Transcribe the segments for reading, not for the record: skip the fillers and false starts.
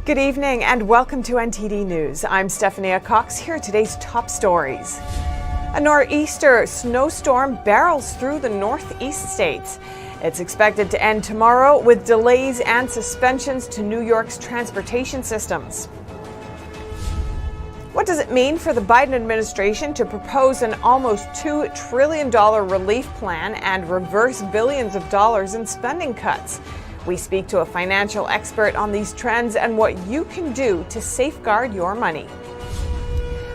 Good evening and welcome to NTD News. I'm Stephanie Cox. Here are today's top stories. A nor'easter snowstorm barrels through the northeast states. It's expected to end tomorrow with delays and suspensions to New York's transportation systems. What does it mean for the Biden administration to propose an almost $2 trillion relief plan and reverse billions of dollars in spending cuts? We speak to a financial expert on these trends and what you can do to safeguard your money.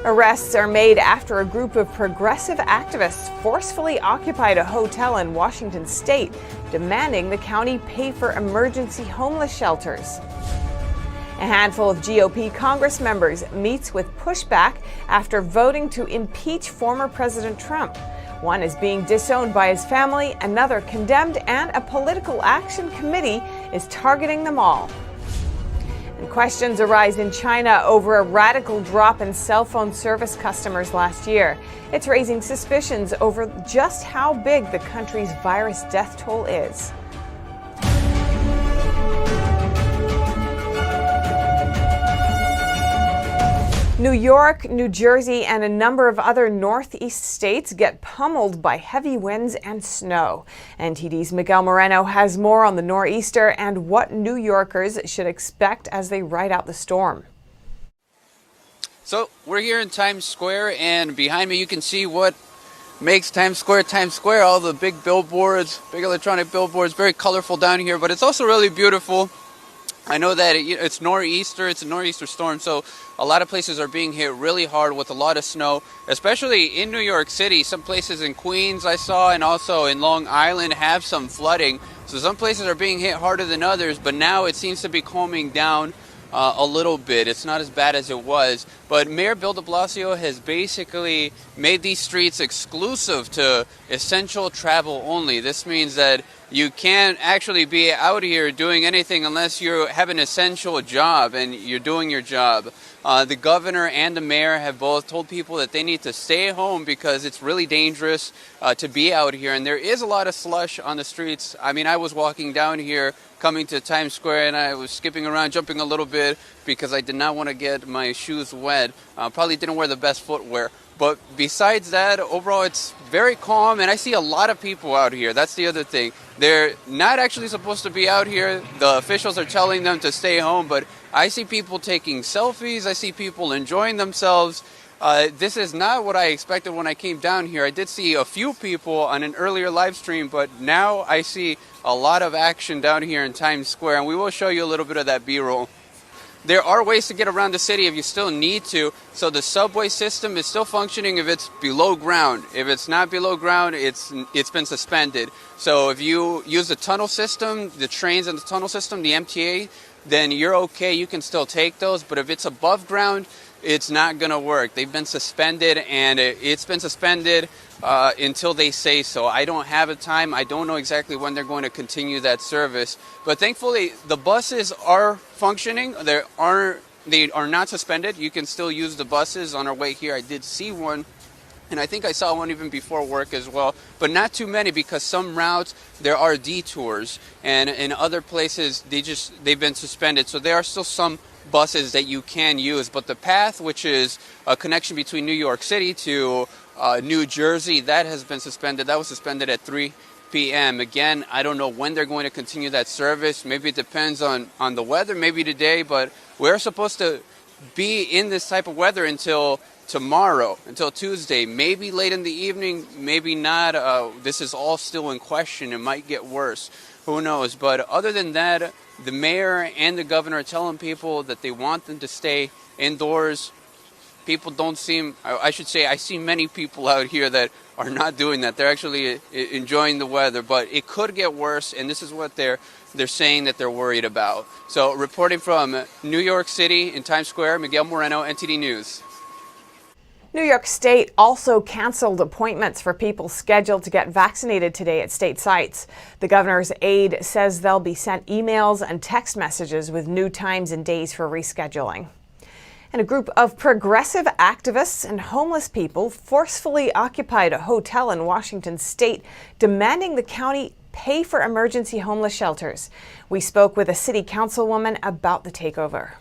Arrests are made after a group of progressive activists forcefully occupied a hotel in Washington state, demanding the county pay for emergency homeless shelters. A handful of GOP Congress members meets with pushback after voting to impeach former President Trump. One is being disowned by his family, another condemned, and a political action committee is targeting them all. And questions arise in China over a radical drop in cell phone service customers last year. It's raising suspicions over just how big the country's virus death toll is. New York, New Jersey, and a number of other northeast states get pummeled by heavy winds and snow. NTD's Miguel Moreno has more on the nor'easter and what New Yorkers should expect as they ride out the storm. So we're here in Times Square, and behind me you can see what makes Times Square Times Square. All the big billboards, big electronic billboards, very colorful down here, but it's also really beautiful. I know that it's nor'easter, it's a nor'easter storm, so a lot of places are being hit really hard with a lot of snow, especially in New York City. Some places in Queens I saw, and also in Long Island, have some flooding. So some places are being hit harder than others, but now it seems to be calming down a little bit. It's not as bad as it was, but Mayor Bill de Blasio has basically made these streets exclusive to essential travel only. This means that you can't actually be out here doing anything unless you have an essential job and you're doing your job. The governor and the mayor have both told people that they need to stay home because it's really dangerous to be out here. And there is a lot of slush on the streets. I mean, I was walking down here coming to Times Square and I was skipping around, jumping a little bit because I did not want to get my shoes wet. Probably didn't wear the best footwear. But besides that, overall, it's very calm, and I see a lot of people out here. That's the other thing. They're not actually supposed to be out here. The officials are telling them to stay home, but I see people taking selfies. I see people enjoying themselves. This is not what I expected when I came down here. I did see a few people on an earlier live stream, but now I see a lot of action down here in Times Square, and we will show you a little bit of that B-roll. There are ways to get around the city if you still need to. So the subway system is still functioning if it's below ground. If it's not below ground, it's been suspended. So if you use the tunnel system, the trains and the tunnel system, the MTA, then you're okay. You can still take those. But if it's above ground, it's not going to work. They've been suspended, and it's been suspended until they say so. I don't have a time. I don't know exactly when they're going to continue that service. But thankfully, the buses are functioning. They are not suspended. You can still use the buses on our way here. I did see one, and I think I saw one even before work as well. But not too many, because some routes, there are detours. And in other places, they've been suspended. So there are still some buses that you can use, but the path, which is a connection between New York City to New Jersey, that has been suspended. That was suspended at 3 p.m. Again, I don't know when they're going to continue that service. Maybe it depends on the weather, maybe today, but we're supposed to be in this type of weather until tomorrow, until Tuesday, maybe late in the evening, maybe not. This is all still in question. It might get worse. Who knows? But other than that, the mayor and the governor are telling people that they want them to stay indoors. People don't seem, I should say, I see many people out here that are not doing that. They're actually enjoying the weather, but it could get worse, and this is what they're saying that they're worried about. So reporting from New York City in Times Square, Miguel Moreno, NTD News. New York State also canceled appointments for people scheduled to get vaccinated today at state sites. The governor's aide says they'll be sent emails and text messages with new times and days for rescheduling. And a group of progressive activists and homeless people forcefully occupied a hotel in Washington state, demanding the county pay for emergency homeless shelters. We spoke with a city councilwoman about the takeover.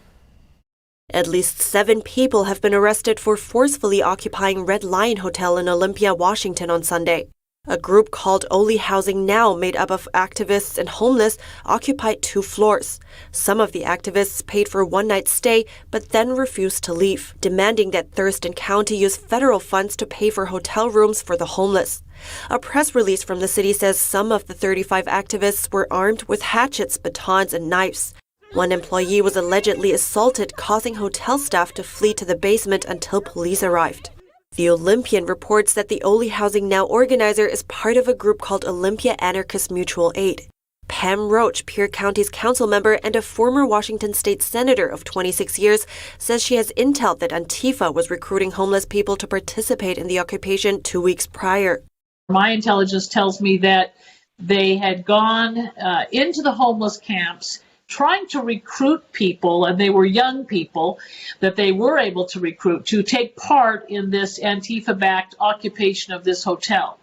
At least 7 people have been arrested for forcefully occupying Red Lion Hotel in Olympia, Washington on Sunday. A group called Only Housing Now, made up of activists and homeless, occupied 2 floors. Some of the activists paid for one night's stay, but then refused to leave, demanding that Thurston County use federal funds to pay for hotel rooms for the homeless. A press release from the city says some of the 35 activists were armed with hatchets, batons, and knives. One employee was allegedly assaulted, causing hotel staff to flee to the basement until police arrived. The Olympian reports that the Only Housing Now organizer is part of a group called Olympia Anarchist Mutual Aid. Pam Roach, Pierre County's council member and a former Washington state senator of 26 years, says she has intel that Antifa was recruiting homeless people to participate in the occupation 2 weeks prior. My intelligence tells me that they had gone into the homeless camps trying to recruit people, and they were young people that they were able to recruit to take part in this Antifa-backed occupation of this hotel.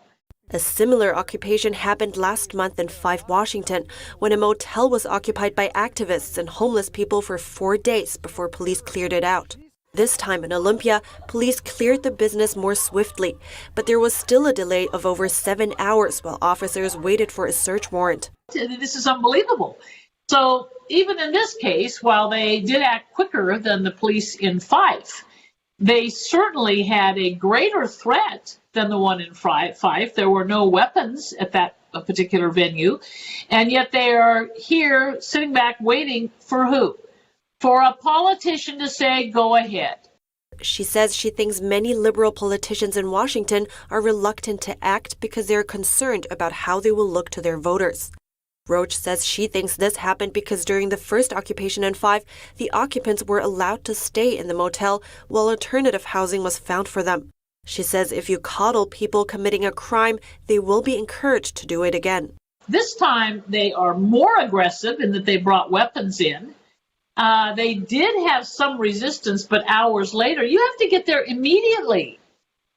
A similar occupation happened last month in 5 Washington, when a motel was occupied by activists and homeless people for 4 days before police cleared it out. This time in Olympia, police cleared the business more swiftly, but there was still a delay of over 7 hours while officers waited for a search warrant. This is unbelievable. So even in this case, while they did act quicker than the police in Fife, they certainly had a greater threat than the one in Fife. There were no weapons at that particular venue, and yet they are here sitting back waiting for who? For a politician to say, go ahead. She says she thinks many liberal politicians in Washington are reluctant to act because they are concerned about how they will look to their voters. Roach says she thinks this happened because during the first occupation in 5, the occupants were allowed to stay in the motel while alternative housing was found for them. She says if you coddle people committing a crime, they will be encouraged to do it again. This time they are more aggressive in that they brought weapons in. They did have some resistance, but hours later, you have to get there immediately.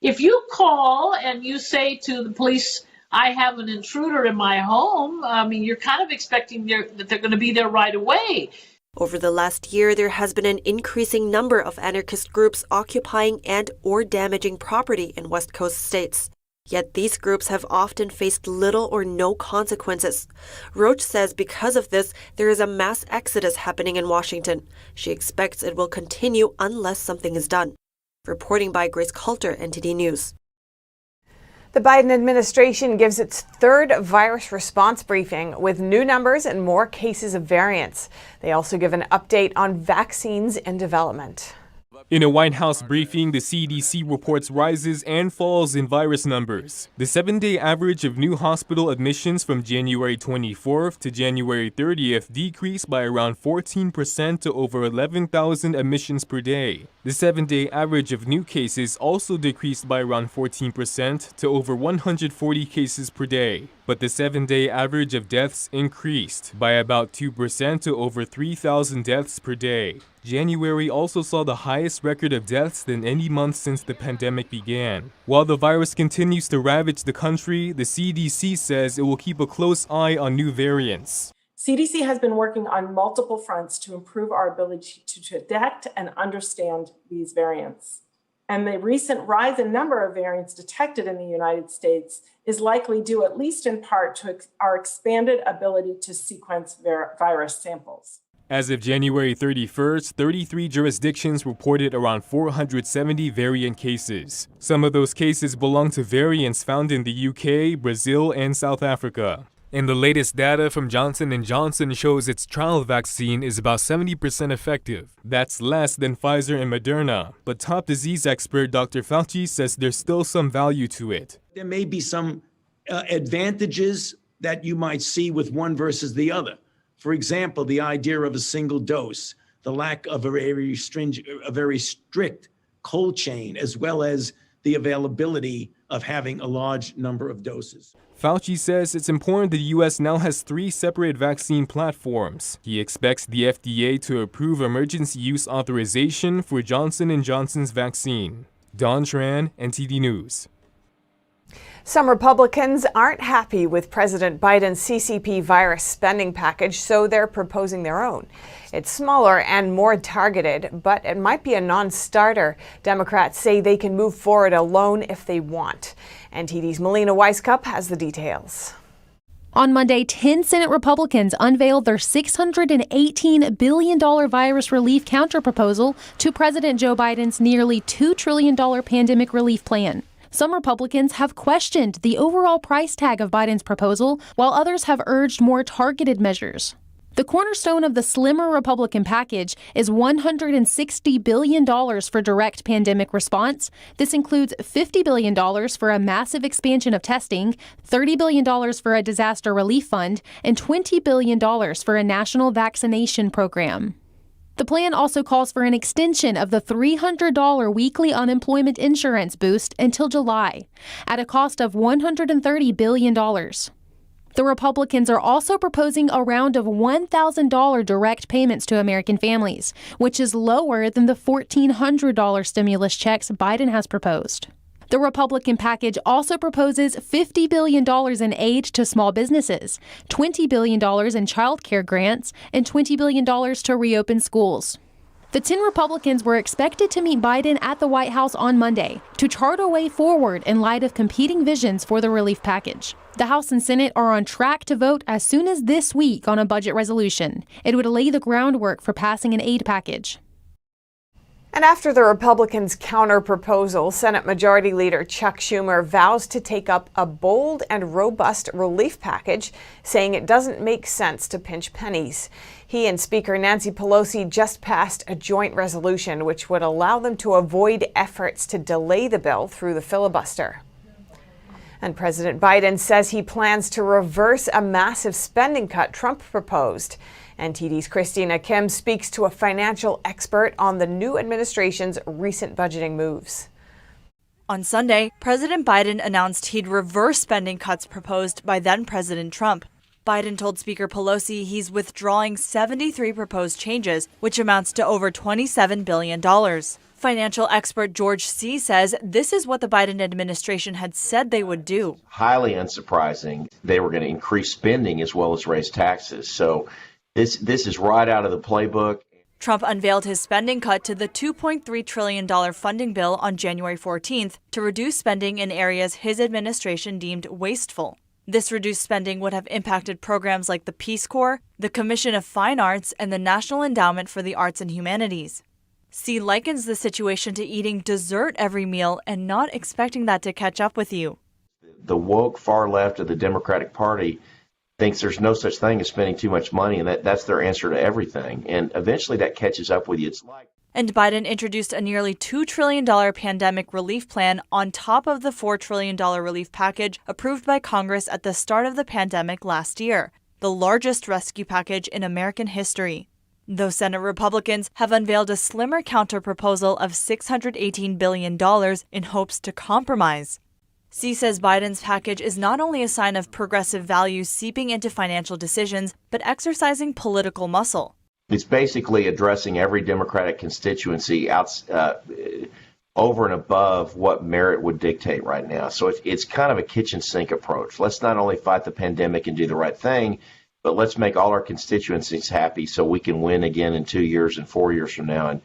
If you call and you say to the police, I have an intruder in my home, you're kind of expecting that they're going to be there right away. Over the last year, there has been an increasing number of anarchist groups occupying and/or damaging property in West Coast states. Yet these groups have often faced little or no consequences. Roach says because of this, there is a mass exodus happening in Washington. She expects it will continue unless something is done. Reporting by Grace Coulter, NTD News. The Biden administration gives its 3rd virus response briefing with new numbers and more cases of variants. They also give an update on vaccines in development. In a White House briefing, the CDC reports rises and falls in virus numbers. The 7-day average of new hospital admissions from January 24th to January 30th decreased by around 14% to over 11,000 admissions per day. The 7-day average of new cases also decreased by around 14% to over 140 cases per day. But the 7-day average of deaths increased by about 2% to over 3,000 deaths per day. January also saw the highest record of deaths than any month since the pandemic began. While the virus continues to ravage the country, the CDC says it will keep a close eye on new variants. CDC has been working on multiple fronts to improve our ability to detect and understand these variants. And the recent rise in number of variants detected in the United States is likely due at least in part to our expanded ability to sequence virus samples. As of January 31st, 33 jurisdictions reported around 470 variant cases. Some of those cases belong to variants found in the UK, Brazil, and South Africa. And the latest data from Johnson & Johnson shows its trial vaccine is about 70% effective. That's less than Pfizer and Moderna. But top disease expert Dr. Fauci says there's still some value to it. There may be some advantages that you might see with one versus the other. For example, the idea of a single dose, the lack of a very strict cold chain, as well as the availability of having a large number of doses. Fauci says it's important the U.S. now has 3 separate vaccine platforms. He expects the FDA to approve emergency use authorization for Johnson & Johnson's vaccine. Don Tran, NTD News. Some Republicans aren't happy with President Biden's CCP virus spending package, so they're proposing their own. It's smaller and more targeted, but it might be a non-starter. Democrats say they can move forward alone if they want. NTD's Melina Weiskup has the details. On Monday, 10 Senate Republicans unveiled their $618 billion virus relief counterproposal to President Joe Biden's nearly $2 trillion pandemic relief plan. Some Republicans have questioned the overall price tag of Biden's proposal, while others have urged more targeted measures. The cornerstone of the slimmer Republican package is $160 billion for direct pandemic response. This includes $50 billion for a massive expansion of testing, $30 billion for a disaster relief fund, and $20 billion for a national vaccination program. The plan also calls for an extension of the $300 weekly unemployment insurance boost until July, at a cost of $130 billion. The Republicans are also proposing a round of $1,000 direct payments to American families, which is lower than the $1,400 stimulus checks Biden has proposed. The Republican package also proposes $50 billion in aid to small businesses, $20 billion in child care grants, and $20 billion to reopen schools. The 10 Republicans were expected to meet Biden at the White House on Monday to chart a way forward in light of competing visions for the relief package. The House and Senate are on track to vote as soon as this week on a budget resolution. It would lay the groundwork for passing an aid package. And after the Republicans' counter-proposal, Senate Majority Leader Chuck Schumer vows to take up a bold and robust relief package, saying it doesn't make sense to pinch pennies. He and Speaker Nancy Pelosi just passed a joint resolution which would allow them to avoid efforts to delay the bill through the filibuster. And President Biden says he plans to reverse a massive spending cut Trump proposed. NTD's Christina Kim speaks to a financial expert on the new administration's recent budgeting moves. On Sunday, President Biden announced he'd reverse spending cuts proposed by then-President Trump. Biden told Speaker Pelosi he's withdrawing 73 proposed changes, which amounts to over $27 billion. Financial expert George C. says this is what the Biden administration had said they would do. Highly unsurprising. They were going to increase spending as well as raise taxes. So this is right out of the playbook. Trump unveiled his spending cut to the $2.3 trillion funding bill on January 14th to reduce spending in areas his administration deemed wasteful. This reduced spending would have impacted programs like the Peace Corps, the Commission of Fine Arts, and the National Endowment for the Arts and Humanities. C likens the situation to eating dessert every meal and not expecting that to catch up with you. The woke far left of the Democratic Party thinks there's no such thing as spending too much money, and that's their answer to everything. And eventually that catches up with you. And Biden introduced a nearly $2 trillion pandemic relief plan on top of the $4 trillion relief package approved by Congress at the start of the pandemic last year, the largest rescue package in American history. Though Senate Republicans have unveiled a slimmer counterproposal of $618 billion in hopes to compromise. C says Biden's package is not only a sign of progressive values seeping into financial decisions, but exercising political muscle. It's basically addressing every Democratic constituency over and above what merit would dictate right now. So it's kind of a kitchen sink approach. Let's not only fight the pandemic and do the right thing, but let's make all our constituencies happy so we can win again in 2 years and 4 years from now. And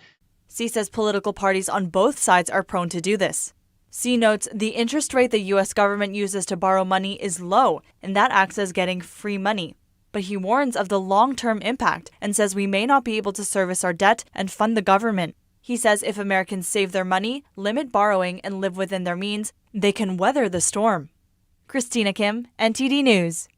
C says political parties on both sides are prone to do this. C notes the interest rate the U.S. government uses to borrow money is low, and that acts as getting free money. But he warns of the long-term impact and says we may not be able to service our debt and fund the government. He says if Americans save their money, limit borrowing, and live within their means, they can weather the storm. Christina Kim, NTD News.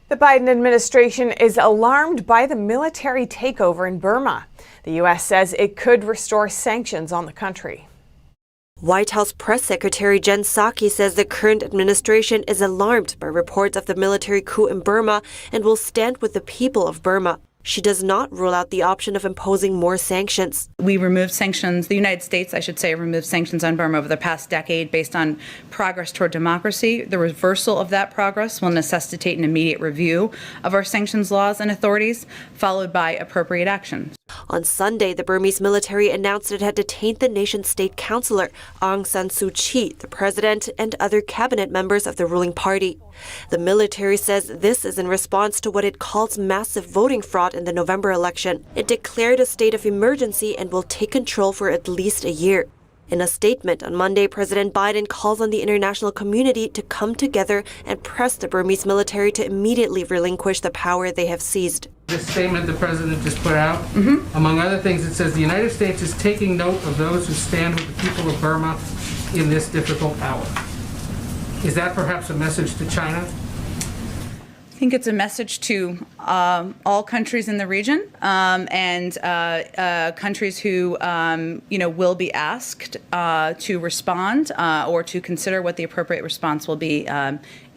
The Biden administration is alarmed by the military takeover in Burma. The U.S. says it could restore sanctions on the country. White House Press Secretary Jen Psaki says the current administration is alarmed by reports of the military coup in Burma and will stand with the people of Burma. She does not rule out the option of imposing more sanctions. We removed sanctions, the United States, I should say, removed sanctions on Burma over the past decade based on progress toward democracy. The reversal of that progress will necessitate an immediate review of our sanctions laws and authorities, followed by appropriate action. On Sunday, the Burmese military announced it had detained the nation's state councillor, Aung San Suu Kyi, the president, and other cabinet members of the ruling party. The military says this is in response to what it calls massive voting fraud in the November election. It declared a state of emergency and will take control for at least a year. In a statement on Monday, President Biden calls on the international community to come together and press the Burmese military to immediately relinquish the power they have seized. This statement the president just put out, among other things, it says the United States is taking note of those who stand with the people of Burma in this difficult hour. Is that perhaps a message to China? I think it's a message to all countries in the region and countries who, will be asked to respond or to consider what the appropriate response will be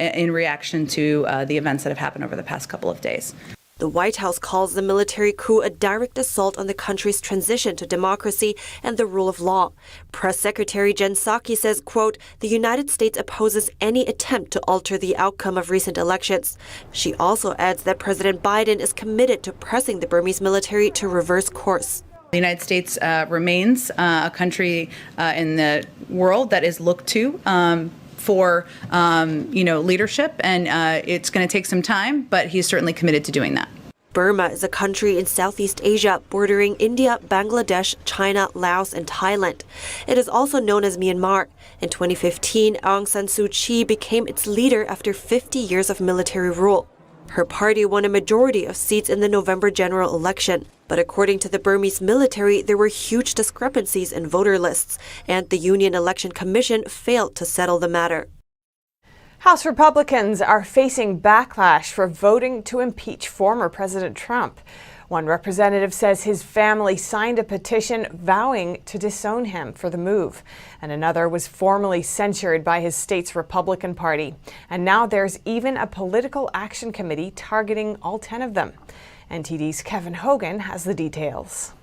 in reaction to the events that have happened over the past couple of days. The White House calls the military coup a direct assault on the country's transition to democracy and the rule of law. Press Secretary Jen Psaki says, quote, the United States opposes any attempt to alter the outcome of recent elections. She also adds that President Biden is committed to pressing the Burmese military to reverse course. The United States remains a country in the world that is looked to for leadership, and it's going to take some time, but he's certainly committed to doing that. Burma is a country in Southeast Asia bordering India, Bangladesh, China, Laos, and Thailand. It is also known as Myanmar. In 2015, Aung San Suu Kyi became its leader after 50 years of military rule. Her party won a majority of seats in the November general election. But according to the Burmese military, there were huge discrepancies in voter lists, and the Union Election Commission failed to settle the matter. House Republicans are facing backlash for voting to impeach former President Trump. One representative says his family signed a petition vowing to disown him for the move, and another was formally censured by his state's Republican Party. And now there's even a political action committee targeting all 10 of them. NTD's Kevin Hogan has the details.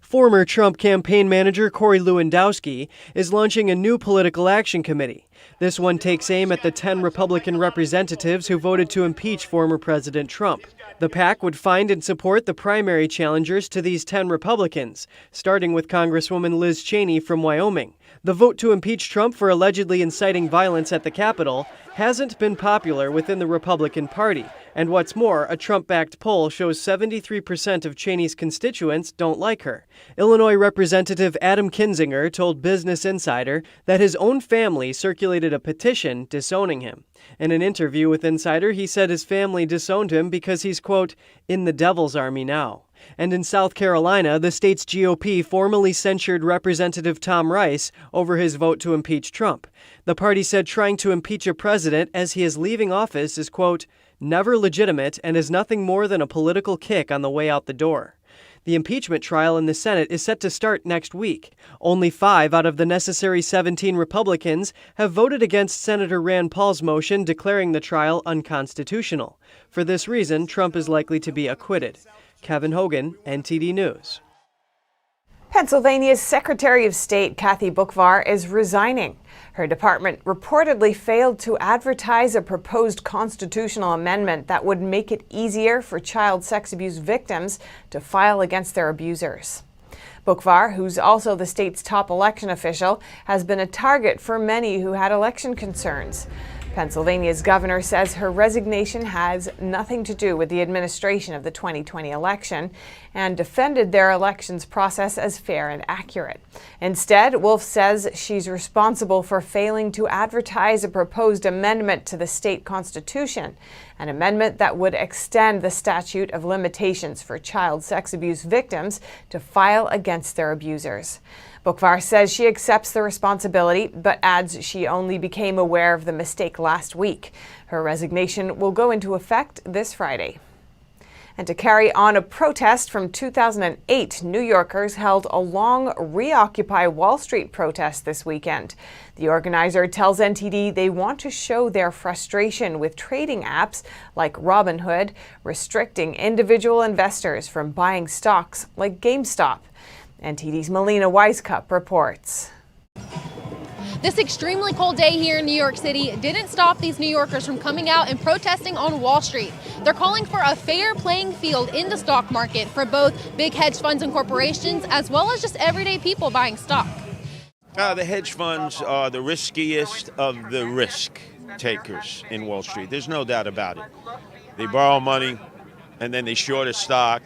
Former Trump campaign manager Corey Lewandowski is launching a new political action committee. This one takes aim at the 10 Republican representatives who voted to impeach former President Trump. The PAC would find and support the primary challengers to these 10 Republicans, starting with Congresswoman Liz Cheney from Wyoming. The vote to impeach Trump for allegedly inciting violence at the Capitol hasn't been popular within the Republican Party. And what's more, a Trump-backed poll shows 73% of Cheney's constituents don't like her. Illinois Representative Adam Kinzinger told Business Insider that his own family circulated a petition disowning him. In an interview with Insider, he said his family disowned him because he's, quote, in the devil's army now. And in South Carolina, the state's GOP formally censured Representative Tom Rice over his vote to impeach Trump. The party said trying to impeach a president as he is leaving office is, quote, never legitimate and is nothing more than a political kick on the way out the door. The impeachment trial in the Senate is set to start next week. Only 5 out of the necessary 17 Republicans have voted against Senator Rand Paul's motion declaring the trial unconstitutional. For this reason, Trump is likely to be acquitted. Kevin Hogan, NTD News. Pennsylvania's Secretary of State Kathy Boockvar is resigning. Her department reportedly failed to advertise a proposed constitutional amendment that would make it easier for child sex abuse victims to file against their abusers. Boockvar, who's also the state's top election official, has been a target for many who had election concerns. Pennsylvania's governor says her resignation has nothing to do with the administration of the 2020 election and defended their elections process as fair and accurate. Instead, Wolf says she's responsible for failing to advertise a proposed amendment to the state constitution, an amendment that would extend the statute of limitations for child sex abuse victims to file against their abusers. Boockvar says she accepts the responsibility, but adds she only became aware of the mistake last week. Her resignation will go into effect this Friday. And to carry on a protest from 2008, New Yorkers held a long Reoccupy Wall Street protest this weekend. The organizer tells NTD they want to show their frustration with trading apps like Robinhood, restricting individual investors from buying stocks like GameStop. NTD's Melina Weiskup reports. This extremely cold day here in New York City didn't stop these New Yorkers from coming out and protesting on Wall Street. They're calling for a fair playing field in the stock market for both big hedge funds and corporations, as well as just everyday people buying stock. The hedge funds are the riskiest of the risk takers in Wall Street. There's no doubt about it. They borrow money and then they short a stock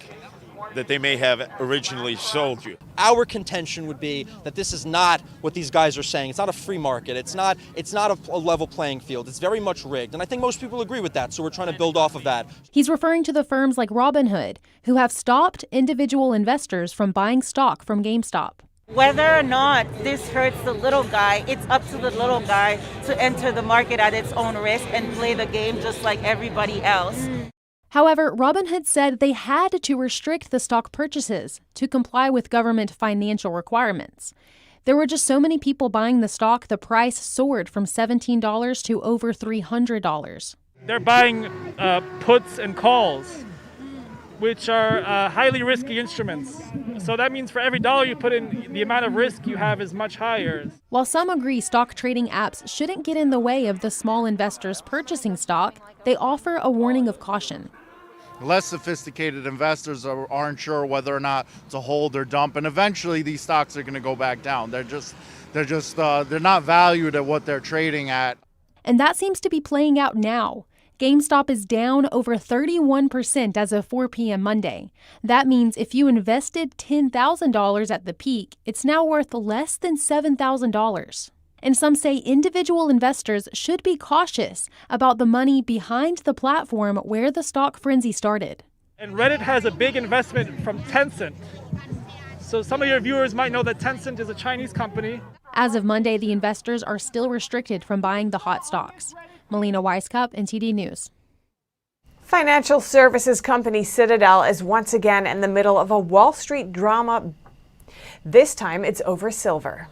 that they may have originally sold you. Our contention would be that this is not what these guys are saying. It's not a free market. It's not a level playing field. It's very much rigged. And I think most people agree with that. So we're trying to build off of that. He's referring to the firms like Robinhood, who have stopped individual investors from buying stock from GameStop. Whether or not this hurts the little guy, it's up to the little guy to enter the market at its own risk and play the game just like everybody else. However, Robinhood said they had to restrict the stock purchases to comply with government financial requirements. There were just so many people buying the stock, the price soared from $17 to over $300. They're buying puts and calls, which are highly risky instruments. So that means for every dollar you put in, the amount of risk you have is much higher. While some agree stock trading apps shouldn't get in the way of the small investors purchasing stock, they offer a warning of caution. Less sophisticated investors aren't sure whether or not to hold or dump, and eventually these stocks are going to go back down. They're not valued at what they're trading at. And that seems to be playing out now. GameStop is down over 31% as of 4 p.m. Monday. That means if you invested $10,000 at the peak, it's now worth less than $7,000. And some say individual investors should be cautious about the money behind the platform where the stock frenzy started. And Reddit has a big investment from Tencent. So some of your viewers might know that Tencent is a Chinese company. As of Monday, the investors are still restricted from buying the hot stocks. Melina Weisskopf, NTD News. Financial services company Citadel is once again in the middle of a Wall Street drama. This time it's over silver.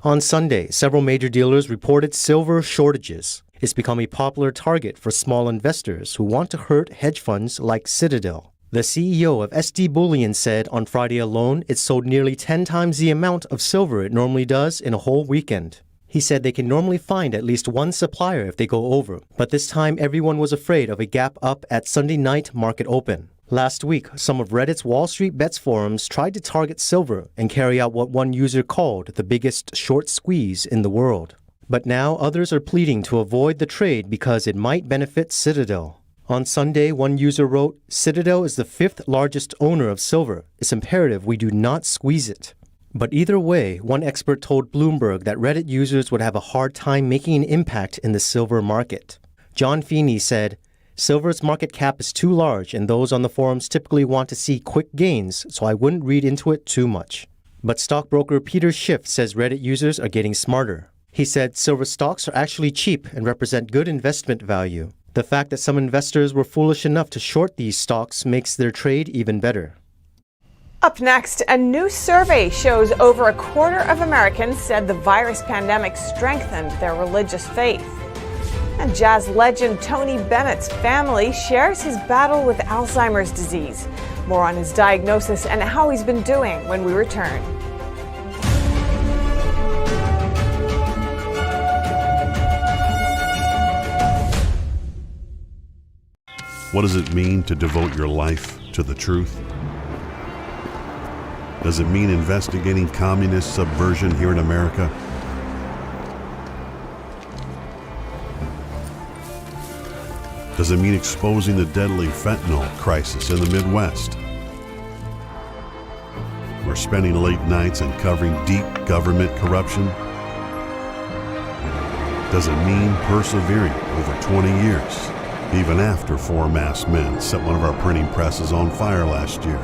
On Sunday, several major dealers reported silver shortages. It's become a popular target for small investors who want to hurt hedge funds like Citadel. The CEO of SD Bullion said on Friday alone it sold nearly 10 times the amount of silver it normally does in a whole weekend. He said they can normally find at least one supplier if they go over, but this time everyone was afraid of a gap up at Sunday night market open. Last week, some of Reddit's Wall Street Bets forums tried to target silver and carry out what one user called the biggest short squeeze in the world. But now others are pleading to avoid the trade because it might benefit Citadel. On Sunday, one user wrote, "Citadel is the 5th largest owner of silver. It's imperative we do not squeeze it." But either way, one expert told Bloomberg that Reddit users would have a hard time making an impact in the silver market. John Feeney said, "Silver's market cap is too large and those on the forums typically want to see quick gains, so I wouldn't read into it too much." But stockbroker Peter Schiff says Reddit users are getting smarter. He said silver stocks are actually cheap and represent good investment value. The fact that some investors were foolish enough to short these stocks makes their trade even better. Up next, a new survey shows over a quarter of Americans said the virus pandemic strengthened their religious faith. And jazz legend Tony Bennett's family shares his battle with Alzheimer's disease. More on his diagnosis and how he's been doing when we return. What does it mean to devote your life to the truth? Does it mean investigating communist subversion here in America? Does it mean exposing the deadly fentanyl crisis in the Midwest? We're spending late nights uncovering deep government corruption? Does it mean persevering over 20 years, even after 4 masked men set one of our printing presses on fire last year?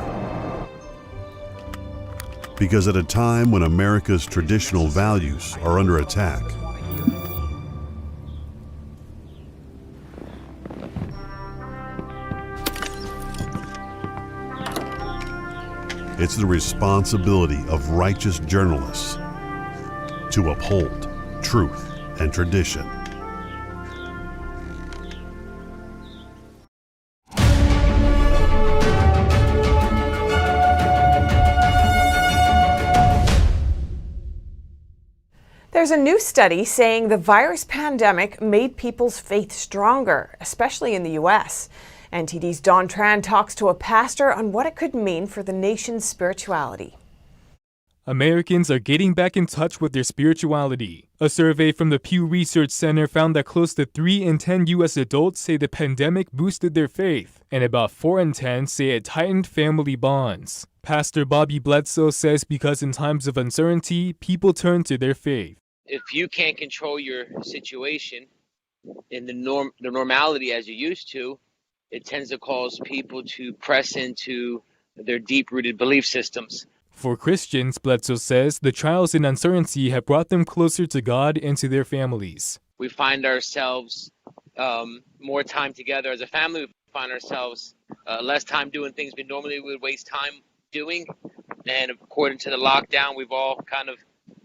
Because at a time when America's traditional values are under attack, it's the responsibility of righteous journalists to uphold truth and tradition. There's a new study saying the virus pandemic made people's faith stronger, especially in the U.S. NTD's Don Tran talks to a pastor on what it could mean for the nation's spirituality. Americans are getting back in touch with their spirituality. A survey from the Pew Research Center found that close to 3 in 10 U.S. adults say the pandemic boosted their faith, and about 4 in 10 say it tightened family bonds. Pastor Bobby Bledsoe says because in times of uncertainty, people turn to their faith. If you can't control your situation in the normality as you used to, it tends to cause people to press into their deep-rooted belief systems. For Christians, Bledsoe says, the trials and uncertainty have brought them closer to God and to their families. We find ourselves more time together as a family. We find ourselves less time doing things we normally would waste time doing. And according to the lockdown, we've all kind of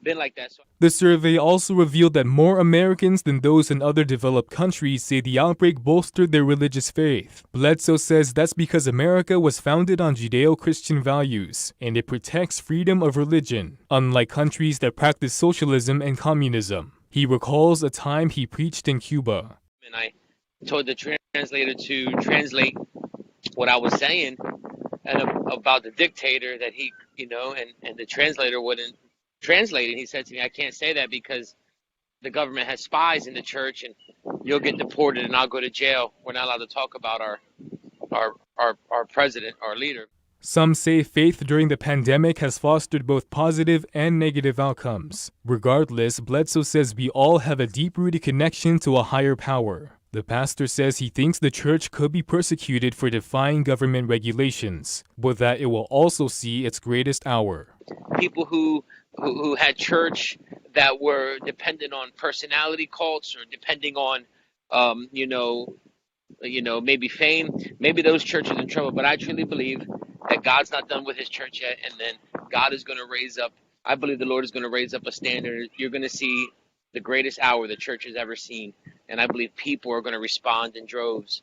been like that. The survey also revealed that more Americans than those in other developed countries say the outbreak bolstered their religious faith. Bledsoe says that's because America was founded on Judeo-Christian values, and it protects freedom of religion, unlike countries that practice socialism and communism. He recalls a time he preached in Cuba. And I told the translator to translate what I was saying and about the dictator that he, and the translator wouldn't translate it. He said to me, I can't say that because the government has spies in the church and you'll get deported and I'll go to jail. We're not allowed to talk about our president, our leader. Some say faith during the pandemic has fostered both positive and negative outcomes. Regardless, Bledsoe says we all have a deep-rooted connection to a higher power. The pastor says he thinks the church could be persecuted for defying government regulations, but that it will also see its greatest hour. People who had church that were dependent on personality cults or depending on, maybe fame, maybe those churches are in trouble. But I truly believe that God's not done with his church yet. And then God is going to raise up, I believe the Lord is going to raise up a standard. You're going to see the greatest hour the church has ever seen. And I believe people are going to respond in droves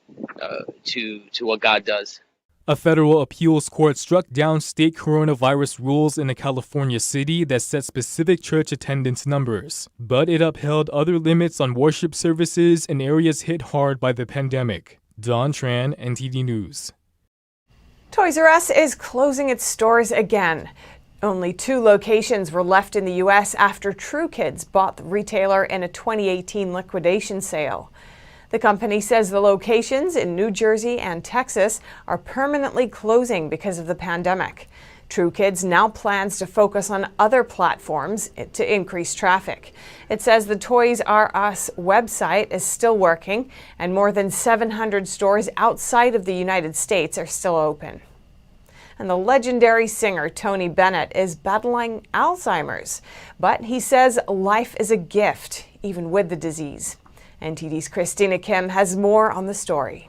to what God does. A federal appeals court struck down state coronavirus rules in a California city that set specific church attendance numbers, but it upheld other limits on worship services in areas hit hard by the pandemic. Don Tran, NTD News. Toys R Us is closing its stores again. Only 2 locations were left in the U.S. after True Kids bought the retailer in a 2018 liquidation sale. The company says the locations in New Jersey and Texas are permanently closing because of the pandemic. True Kids now plans to focus on other platforms to increase traffic. It says the Toys R Us website is still working and more than 700 stores outside of the United States are still open. And the legendary singer Tony Bennett is battling Alzheimer's, but he says life is a gift, even with the disease. NTD's Christina Kim has more on the story.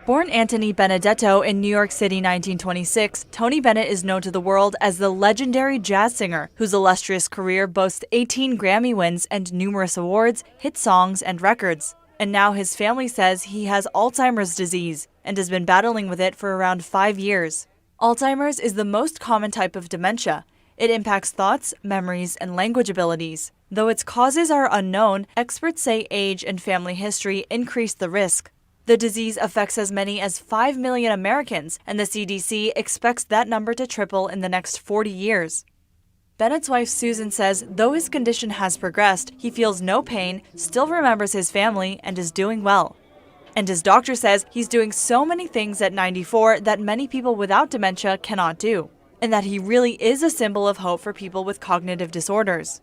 Born Anthony Benedetto in New York City 1926, Tony Bennett is known to the world as the legendary jazz singer whose illustrious career boasts 18 Grammy wins and numerous awards, hit songs, and records. And now his family says he has Alzheimer's disease and has been battling with it for around 5 years. Alzheimer's is the most common type of dementia. It impacts thoughts, memories, and language abilities. Though its causes are unknown, experts say age and family history increase the risk. The disease affects as many as 5 million Americans, and the CDC expects that number to triple in the next 40 years. Bennett's wife Susan says though his condition has progressed, he feels no pain, still remembers his family, and is doing well. And his doctor says he's doing so many things at 94 that many people without dementia cannot do, and that he really is a symbol of hope for people with cognitive disorders.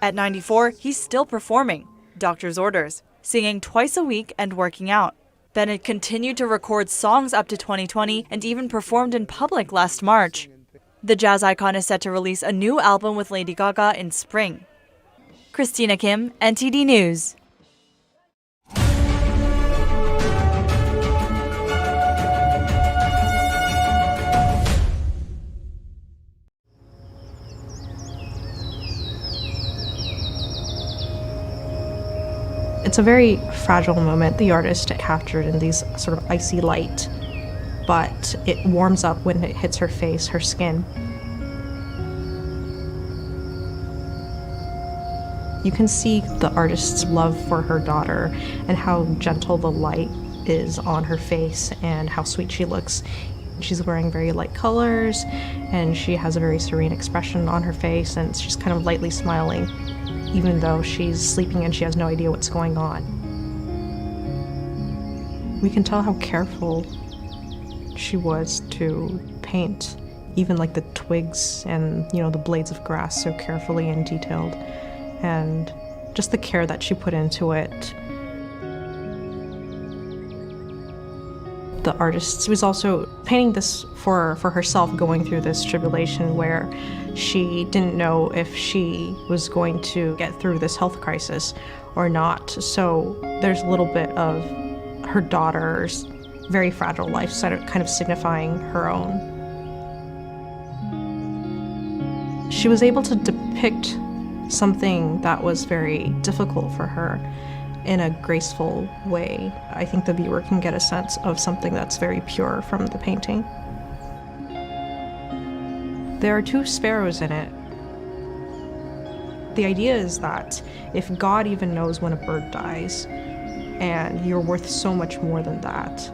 At 94, he's still performing, doctor's orders, singing twice a week and working out. Bennett continued to record songs up to 2020 and even performed in public last March. The jazz icon is set to release a new album with Lady Gaga in spring. Christina Kim, NTD News. It's a very fragile moment the artist captured in these sort of icy light, but it warms up when it hits her face, her skin. You can see the artist's love for her daughter and how gentle the light is on her face and how sweet she looks. She's wearing very light colors and she has a very serene expression on her face, and she's kind of lightly smiling even though she's sleeping and she has no idea what's going on. We can tell how careful she was to paint, even like the twigs and, the blades of grass so carefully and detailed, and just the care that she put into it. The artist was also painting this for herself, going through this tribulation where she didn't know if she was going to get through this health crisis or not. So there's a little bit of her daughter's very fragile life, kind of signifying her own. She was able to depict something that was very difficult for her in a graceful way. I think the viewer can get a sense of something that's very pure from the painting. There are 2 sparrows in it. The idea is that if God even knows when a bird dies, and you're worth so much more than that,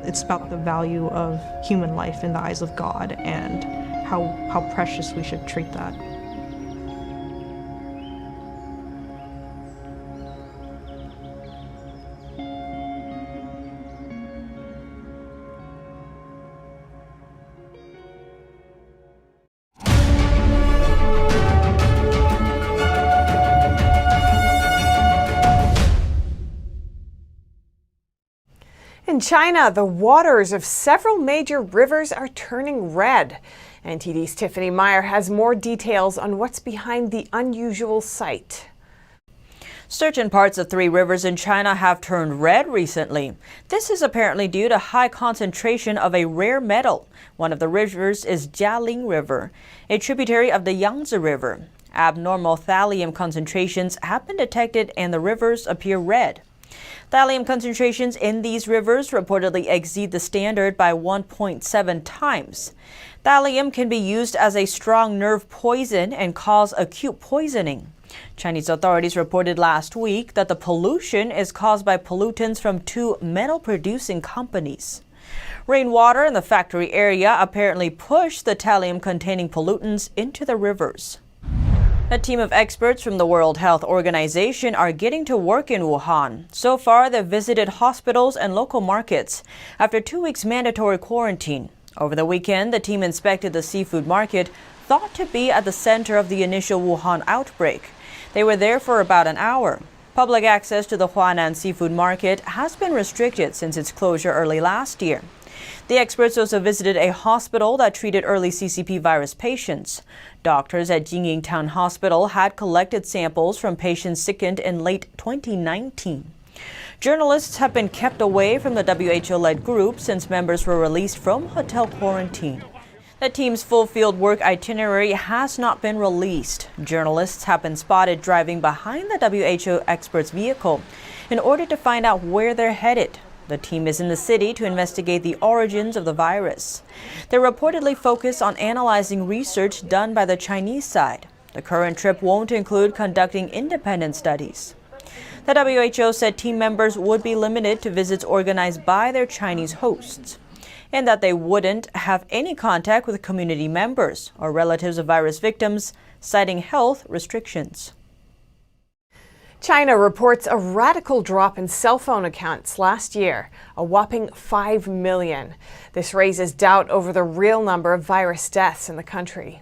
it's about the value of human life in the eyes of God and how precious we should treat that. In China, the waters of several major rivers are turning red. NTD's Tiffany Meyer has more details on what's behind the unusual sight. Certain parts of 3 rivers in China have turned red recently. This is apparently due to high concentration of a rare metal. One of the rivers is Jialing River, a tributary of the Yangtze River. Abnormal thallium concentrations have been detected and the rivers appear red. Thallium concentrations in these rivers reportedly exceed the standard by 1.7 times. Thallium can be used as a strong nerve poison and cause acute poisoning. Chinese authorities reported last week that the pollution is caused by pollutants from 2 metal-producing companies. Rainwater in the factory area apparently pushed the thallium-containing pollutants into the rivers. A team of experts from the World Health Organization are getting to work in Wuhan. So far, they've visited hospitals and local markets after 2 weeks mandatory quarantine. Over the weekend, the team inspected the seafood market, thought to be at the center of the initial Wuhan outbreak. They were there for about an hour. Public access to the Huanan seafood market has been restricted since its closure early last year. The experts also visited a hospital that treated early CCP virus patients. Doctors at Jingyin Town Hospital had collected samples from patients sickened in late 2019. Journalists have been kept away from the WHO-led group since members were released from hotel quarantine. The team's full field work itinerary has not been released. Journalists have been spotted driving behind the WHO experts' vehicle in order to find out where they're headed. The team is in the city to investigate the origins of the virus. They reportedly focus on analyzing research done by the Chinese side. The current trip won't include conducting independent studies. The WHO said team members would be limited to visits organized by their Chinese hosts, and that they wouldn't have any contact with community members or relatives of virus victims, citing health restrictions. China reports a radical drop in cell phone accounts last year, a whopping 5 million. This raises doubt over the real number of virus deaths in the country.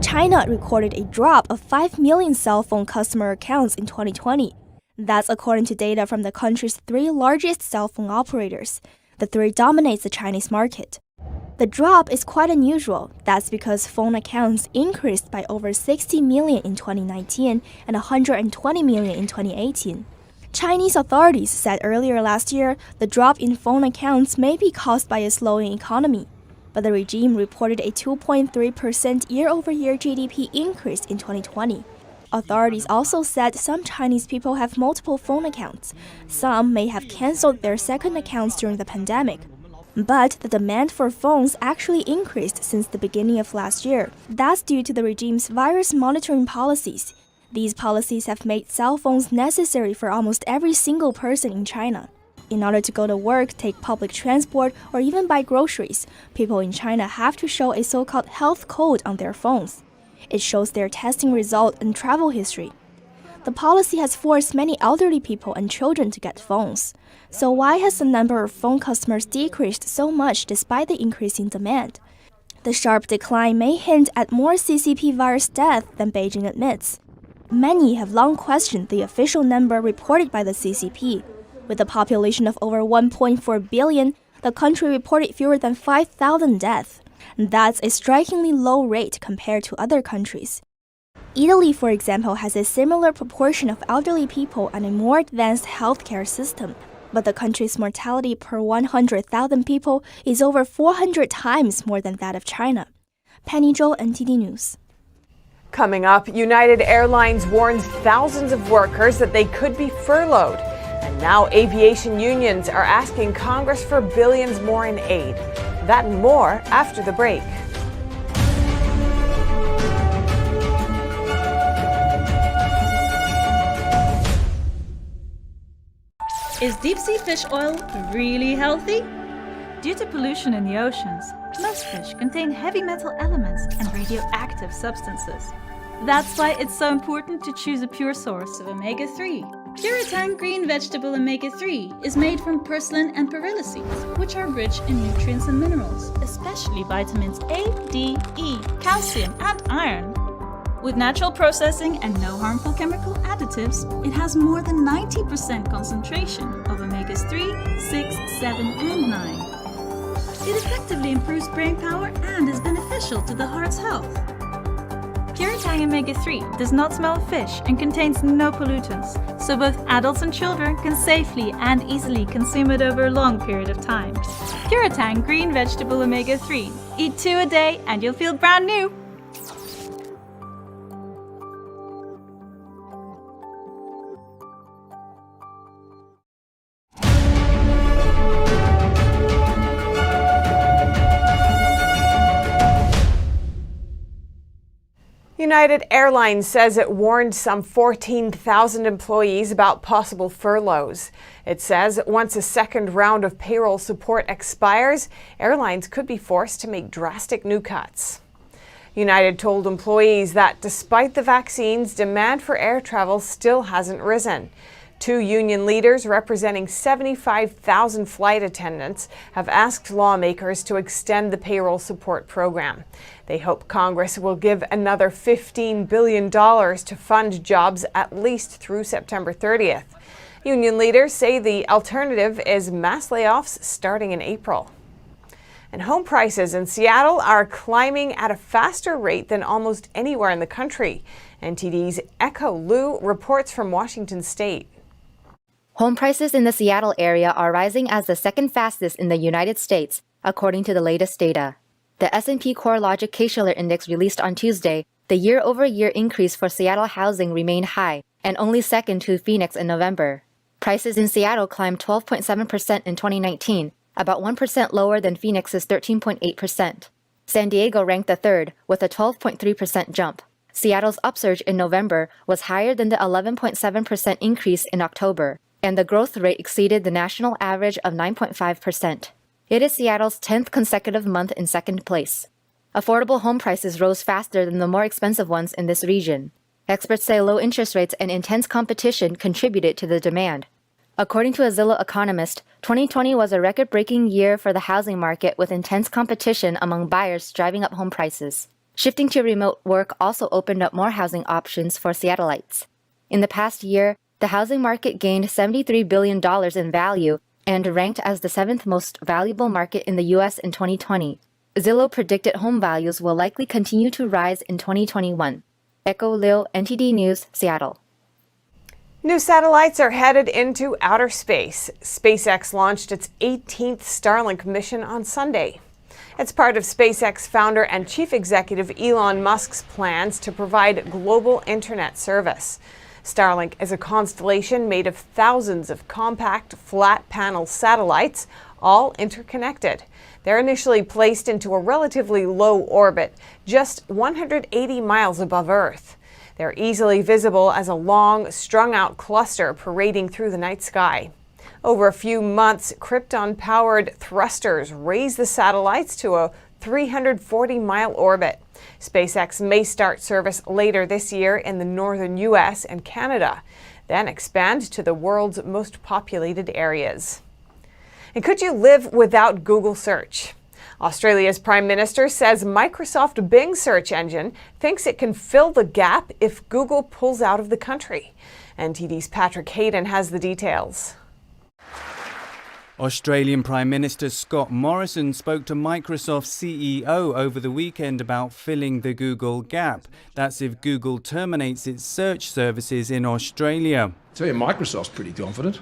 China recorded a drop of 5 million cell phone customer accounts in 2020. That's according to data from the country's 3 largest cell phone operators. The 3 dominates the Chinese market. The drop is quite unusual. That's because phone accounts increased by over 60 million in 2019 and 120 million in 2018. Chinese authorities said earlier last year the drop in phone accounts may be caused by a slowing economy. But the regime reported a 2.3% year-over-year GDP increase in 2020. Authorities also said some Chinese people have multiple phone accounts. Some may have canceled their second accounts during the pandemic. But the demand for phones actually increased since the beginning of last year. That's due to the regime's virus monitoring policies. These policies have made cell phones necessary for almost every single person in China. In order to go to work, take public transport, or even buy groceries, people in China have to show a so-called health code on their phones. It shows their testing result and travel history. The policy has forced many elderly people and children to get phones. So why has the number of phone customers decreased so much despite the increasing demand? The sharp decline may hint at more CCP virus deaths than Beijing admits. Many have long questioned the official number reported by the CCP. With a population of over 1.4 billion, the country reported fewer than 5,000 deaths. That's a strikingly low rate compared to other countries. Italy, for example, has a similar proportion of elderly people and a more advanced healthcare system. But the country's mortality per 100,000 people is over 400 times more than that of China. Penny Zhou, NTD News. Coming up, United Airlines warns thousands of workers that they could be furloughed. And now aviation unions are asking Congress for billions more in aid. That and more after the break. Is deep-sea fish oil really healthy? Due to pollution in the oceans, most fish contain heavy metal elements and radioactive substances. That's why it's so important to choose a pure source of omega-3. Puritang green vegetable omega-3 is made from purslane and perilla seeds, which are rich in nutrients and minerals, especially vitamins A, D, E, calcium, and iron. With natural processing and no harmful chemical additives, it has more than 90% concentration of omegas 3, 6, 7, and 9. It effectively improves brain power and is beneficial to the heart's health. Puritang omega-3 does not smell of fish and contains no pollutants, so both adults and children can safely and easily consume it over a long period of time. Puritang green vegetable omega-3. Eat 2 a day and you'll feel brand new! United Airlines says it warned some 14,000 employees about possible furloughs. It says once a second round of payroll support expires, airlines could be forced to make drastic new cuts. United told employees that despite the vaccines, demand for air travel still hasn't risen. 2 union leaders representing 75,000 flight attendants have asked lawmakers to extend the payroll support program. They hope Congress will give another $15 billion to fund jobs at least through September 30th. Union leaders say the alternative is mass layoffs starting in April. And home prices in Seattle are climbing at a faster rate than almost anywhere in the country. NTD's Echo Liu reports from Washington State. Home prices in the Seattle area are rising as the second fastest in the United States, according to the latest data. The S&P CoreLogic Case-Shiller Index released on Tuesday, the year-over-year increase for Seattle housing remained high and only second to Phoenix in November. Prices in Seattle climbed 12.7% in 2019, about 1% lower than Phoenix's 13.8%. San Diego ranked the third, with a 12.3% jump. Seattle's upsurge in November was higher than the 11.7% increase in October, and the growth rate exceeded the national average of 9.5%. It is Seattle's 10th consecutive month in second place. Affordable home prices rose faster than the more expensive ones in this region. Experts say low interest rates and intense competition contributed to the demand. According to a Zillow economist, 2020 was a record-breaking year for the housing market with intense competition among buyers driving up home prices. Shifting to remote work also opened up more housing options for Seattleites. In the past year, the housing market gained $73 billion in value and ranked as the 7th most valuable market in the U.S. in 2020. Zillow predicted home values will likely continue to rise in 2021. Echo Liu, NTD News, Seattle. New satellites are headed into outer space. SpaceX launched its 18th Starlink mission on Sunday. It's part of SpaceX founder and chief executive Elon Musk's plans to provide global internet service. Starlink is a constellation made of thousands of compact, flat-panel satellites, all interconnected. They're initially placed into a relatively low orbit, just 180 miles above Earth. They're easily visible as a long, strung-out cluster parading through the night sky. Over a few months, Krypton-powered thrusters raise the satellites to a 340-mile orbit. SpaceX may start service later this year in the northern U.S. and Canada, then expand to the world's most populated areas. And could you live without Google search? Australia's Prime Minister says Microsoft Bing search engine thinks it can fill the gap if Google pulls out of the country. NTD's Patrick Hayden has the details. Australian Prime Minister Scott Morrison spoke to Microsoft's CEO over the weekend about filling the Google gap. That's if Google terminates its search services in Australia. I tell you, Microsoft's pretty confident.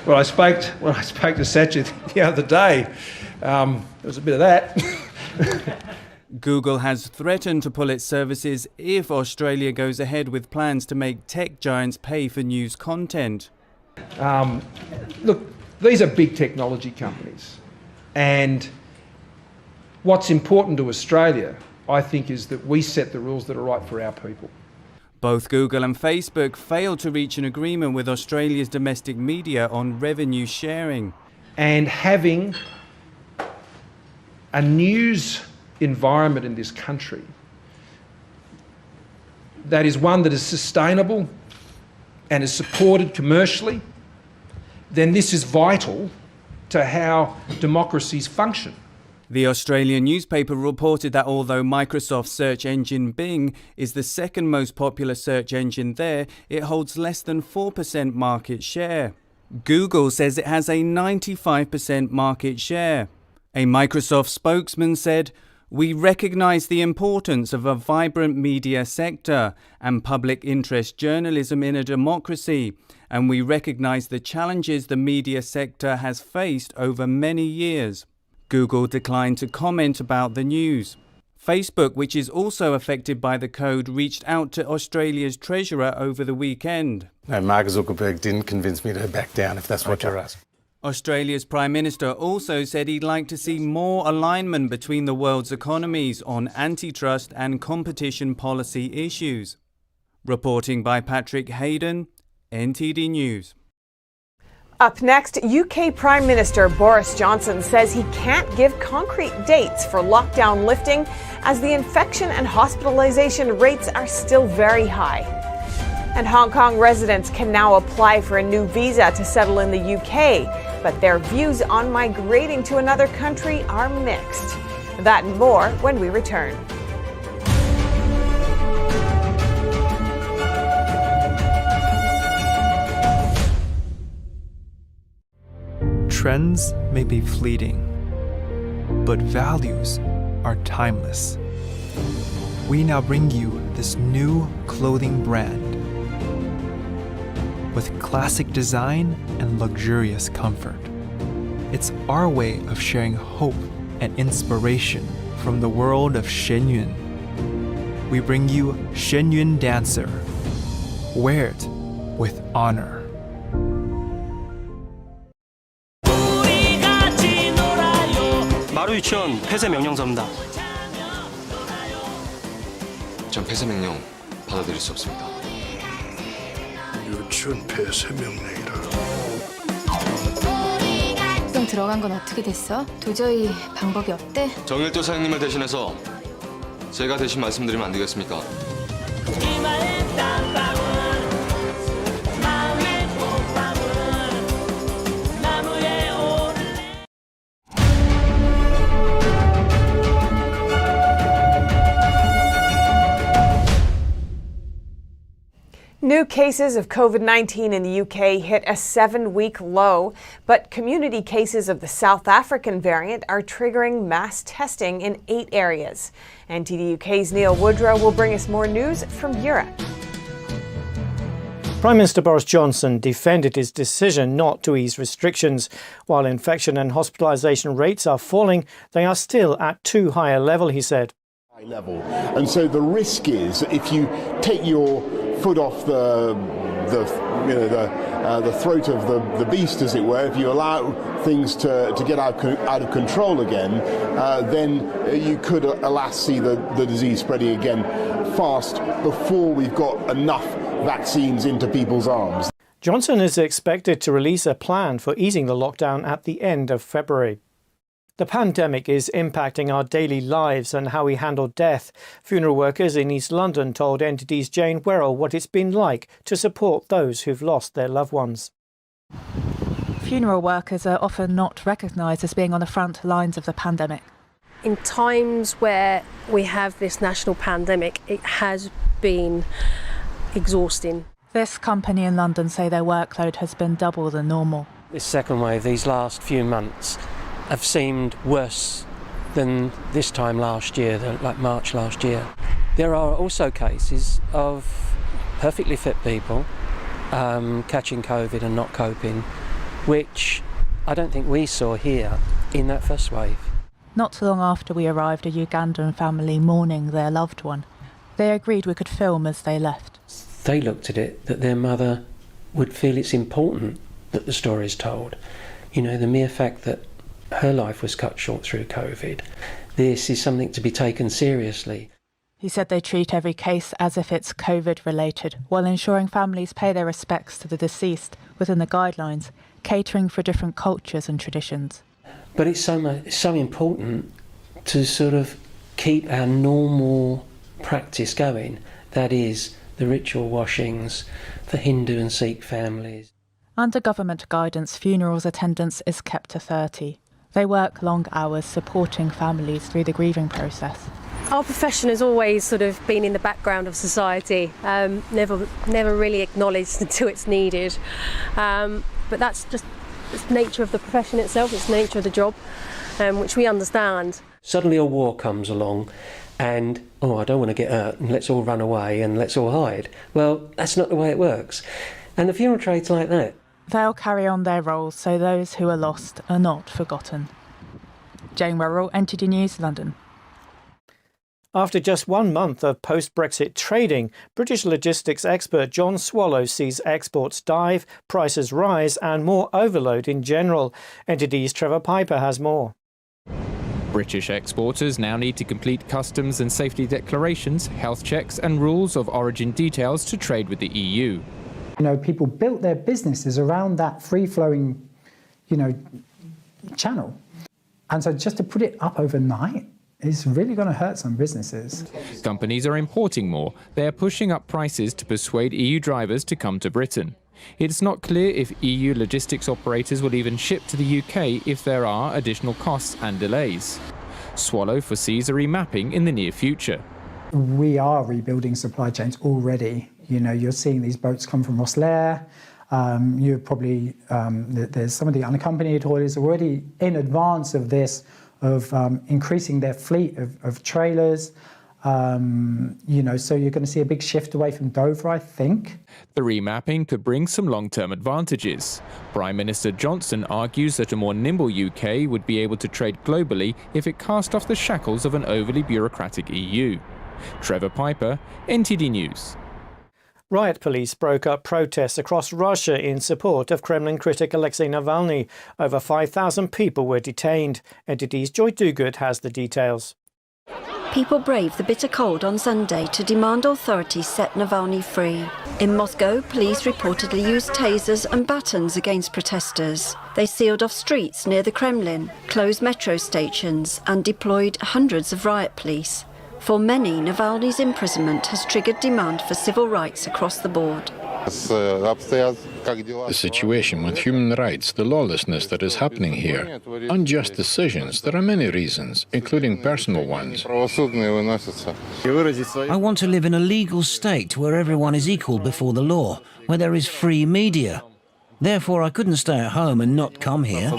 Well, I spoke to Satya the other day. There was a bit of that. Google has threatened to pull its services if Australia goes ahead with plans to make tech giants pay for news content. Look, these are big technology companies, and what's important to Australia, I think, is that we set the rules that are right for our people. Both Google and Facebook failed to reach an agreement with Australia's domestic media on revenue sharing. And having a news environment in this country that is one that is sustainable and is supported commercially, then this is vital to how democracies function. The Australian newspaper reported that although Microsoft's search engine Bing is the second most popular search engine there, it holds less than 4% market share. Google says it has a 95% market share. A Microsoft spokesman said, "We recognise the importance of a vibrant media sector and public interest journalism in a democracy, and we recognise the challenges the media sector has faced over many years." Google declined to comment about the news. Facebook, which is also affected by the code, reached out to Australia's treasurer over the weekend. No, Mark Zuckerberg didn't convince me to back down, if that's what you're asking. Australia's Prime Minister also said he'd like to see more alignment between the world's economies on antitrust and competition policy issues. Reporting by Patrick Hayden, NTD News. Up next, UK Prime Minister Boris Johnson says he can't give concrete dates for lockdown lifting as the infection and hospitalization rates are still very high. And Hong Kong residents can now apply for a new visa to settle in the UK, but their views on migrating to another country are mixed. That and more when we return. Trends may be fleeting, but values are timeless. We now bring you this new clothing brand with classic design and luxurious comfort. It's our way of sharing hope and inspiration from the world of Shenyun. We bring you Shenyun Dancer. Wear it with honor. 마루 유치원 폐쇄 명령서입니다. 전 폐쇄 명령 받아들일 수 없습니다. 유치원 폐쇄 명령이라. 좀 들어간 건 어떻게 됐어? 도저히 방법이 없대? 정일도 사장님을 대신해서 제가 대신 말씀드리면 안 되겠습니까? New cases of COVID-19 in the UK hit a 7-week low, but community cases of the South African variant are triggering mass testing in 8 areas. NTD UK's Neil Woodrow will bring us more news from Europe. Prime Minister Boris Johnson defended his decision not to ease restrictions. While infection and hospitalisation rates are falling, they are still at too high a level, he said. High level. And so the risk is that if you take your foot off the the throat of the beast, as it were, if you allow things to get out of control again, then you could, alas, see the disease spreading again fast before we've got enough vaccines into people's arms. Johnson is expected to release a plan for easing the lockdown at the end of February. The pandemic is impacting our daily lives and how we handle death. Funeral workers in East London told NTD's Jane Werrell what it's been like to support those who've lost their loved ones. Funeral workers are often not recognised as being on the front lines of the pandemic. In times where we have this national pandemic, it has been exhausting. This company in London say their workload has been double than normal. This second wave, these last few months, have seemed worse than this time last year, like March last year. There are also cases of perfectly fit people catching COVID and not coping, which I don't think we saw here in that first wave. Not long after we arrived, a Ugandan family mourning their loved one. They agreed we could film as they left. They looked at it that their mother would feel it's important that the story is told. You know, the mere fact that her life was cut short through COVID. This is something to be taken seriously. He said they treat every case as if it's COVID related, while ensuring families pay their respects to the deceased within the guidelines, catering for different cultures and traditions. But it's so important to sort of keep our normal practice going. That is, the ritual washings for Hindu and Sikh families. Under government guidance, funerals attendance is kept to 30. They work long hours supporting families through the grieving process. Our profession has always sort of been in the background of society, never really acknowledged until it's needed. But that's just the nature of the profession itself, it's the nature of the job, which we understand. Suddenly a war comes along and, I don't want to get hurt, and let's all run away and let's all hide. Well, that's not the way it works. And the funeral trade's like that. They'll carry on their roles so those who are lost are not forgotten. Jane Werrell, NTD News, London. After just 1 month of post-Brexit trading, British logistics expert John Swallow sees exports dive, prices rise and more overload in general. NTD's Trevor Piper has more. British exporters now need to complete customs and safety declarations, health checks and rules of origin details to trade with the EU. You know, people built their businesses around that free-flowing, channel. And so just to put it up overnight is really going to hurt some businesses. Companies are importing more. They are pushing up prices to persuade EU drivers to come to Britain. It's not clear if EU logistics operators will even ship to the UK if there are additional costs and delays. Swallow foresees a remapping in the near future. We are rebuilding supply chains already. You're seeing these boats come from Rosslare. You're probably, there's some of the unaccompanied hauliers already in advance of this, of increasing their fleet of trailers. So you're going to see a big shift away from Dover, I think. The remapping could bring some long-term advantages. Prime Minister Johnson argues that a more nimble UK would be able to trade globally if it cast off the shackles of an overly bureaucratic EU. Trevor Piper, NTD News. Riot police broke up protests across Russia in support of Kremlin critic Alexei Navalny. Over 5,000 people were detained. NTD's Joy Dogood has the details. People braved the bitter cold on Sunday to demand authorities set Navalny free. In Moscow, police reportedly used tasers and batons against protesters. They sealed off streets near the Kremlin, closed metro stations and deployed hundreds of riot police. For many, Navalny's imprisonment has triggered demand for civil rights across the board. The situation with human rights, the lawlessness that is happening here, unjust decisions, there are many reasons, including personal ones. I want to live in a legal state where everyone is equal before the law, where there is free media. Therefore, I couldn't stay at home and not come here.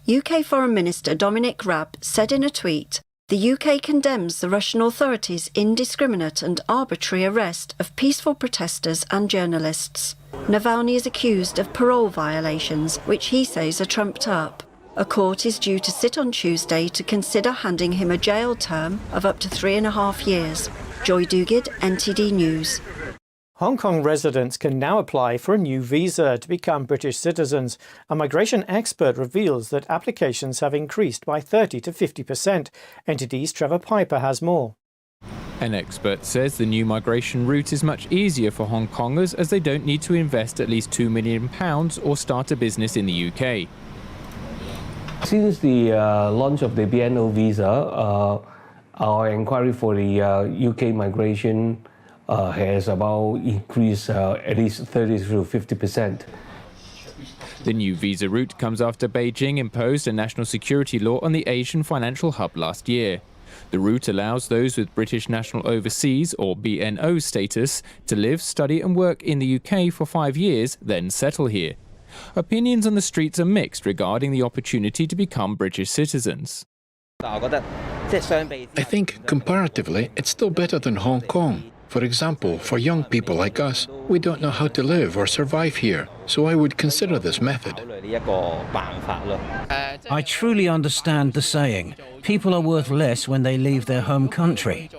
UK Foreign Minister Dominic Raab said in a tweet, "The UK condemns the Russian authorities' indiscriminate and arbitrary arrest of peaceful protesters and journalists. Navalny is accused of parole violations, which he says are trumped up. A court is due to sit on Tuesday to consider handing him a jail term of up to 3.5 years. Joy Dogood, NTD News. Hong Kong residents can now apply for a new visa to become British citizens. A migration expert reveals that applications have increased by 30 to 50%. NTD's Trevor Piper has more. An expert says the new migration route is much easier for Hong Kongers as they don't need to invest at least £2 million or start a business in the UK. Since the launch of the BNO visa, our inquiry for the UK migration has about increased at least 30 to 50%. The new visa route comes after Beijing imposed a national security law on the Asian financial hub last year. The route allows those with British National Overseas or BNO status to live, study and work in the UK for 5 years, then settle here. Opinions on the streets are mixed regarding the opportunity to become British citizens. I think comparatively it's still better than Hong Kong. For example, for young people like us, we don't know how to live or survive here, so I would consider this method. I truly understand the saying, people are worth less when they leave their home country.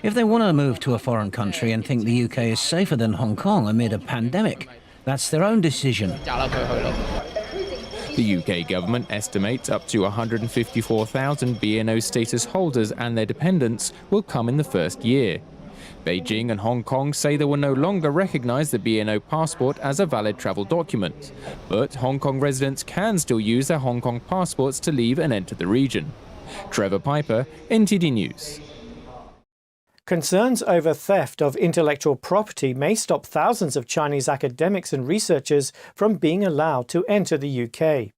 If they want to move to a foreign country and think the UK is safer than Hong Kong amid a pandemic, that's their own decision. The UK government estimates up to 154,000 BNO status holders and their dependents will come in the first year. Beijing and Hong Kong say they will no longer recognise the BNO passport as a valid travel document, but Hong Kong residents can still use their Hong Kong passports to leave and enter the region. Trevor Piper, NTD News. Concerns over theft of intellectual property may stop thousands of Chinese academics and researchers from being allowed to enter the UK.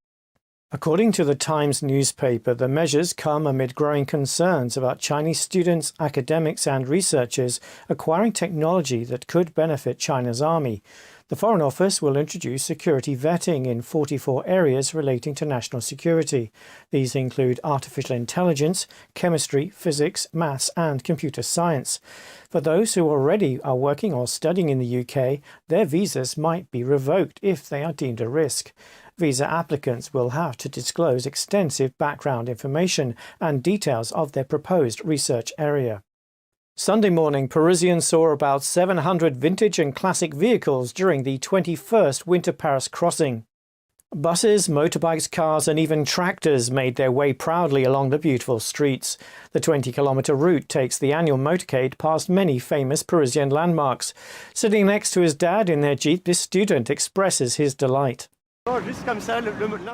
According to the Times newspaper, the measures come amid growing concerns about Chinese students, academics and researchers acquiring technology that could benefit China's army. The Foreign Office will introduce security vetting in 44 areas relating to national security. These include artificial intelligence, chemistry, physics, maths and computer science. For those who already are working or studying in the UK, their visas might be revoked if they are deemed a risk. Visa applicants will have to disclose extensive background information and details of their proposed research area. Sunday morning, Parisians saw about 700 vintage and classic vehicles during the 21st Winter Paris crossing. Buses, motorbikes, cars and even tractors made their way proudly along the beautiful streets. The 20-kilometre route takes the annual motorcade past many famous Parisian landmarks. Sitting next to his dad in their Jeep, this student expresses his delight.